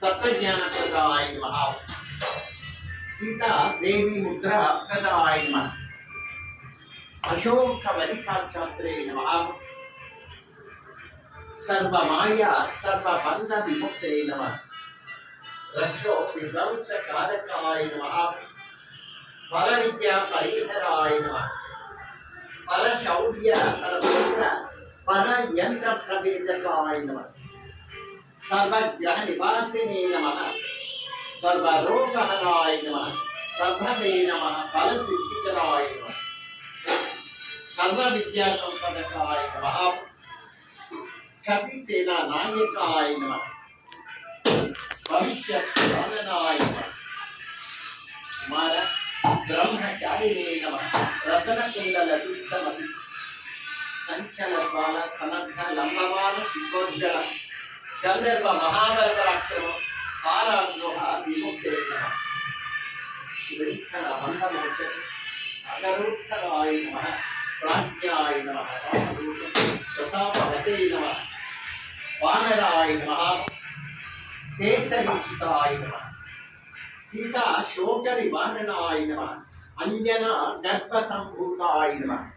तत्वज्ञानप्रदाय नमः। सीता देवी मुद्रा प्रदाय नमः। अशोकवनिकाचात्रे नमः। सर्वमाया सर्वबंध विमुक्ते नमः। रक्षो विध्वंसकारकाय नमः। परविद्या परिहराय नमः। परशौर्य परपुत्र परयंत्र प्रभेदकाय नमः। सर्वग्रह निवासिने नमः। सर्वरोगहराय नमः। सर्वदे नमः। फलसिद्धिकराय नमः। सर्वविद्या संपदकाय नमः। क्षतिसेना नायकाय नमः। भविष्यज्ञाननाय नमः। मार ब्रह्मचारिणे नमः। रत्नकुंडलविद्धमपि संचलद्वाल सनद्ध लंबमान शिखोज्जल गंधर्व महाबलपराक्रम कारागृह विमुक्ते नमः। शिवलिखन बंधमोचक सागरोत्थराय नमः। प्राज्ञाय नमः। प्रतापवते नमः। वानराय नमः। केसरी सुताय नमः। सीता शोक निवारणाय नमः। अंजना गर्भ संभूताय नमः।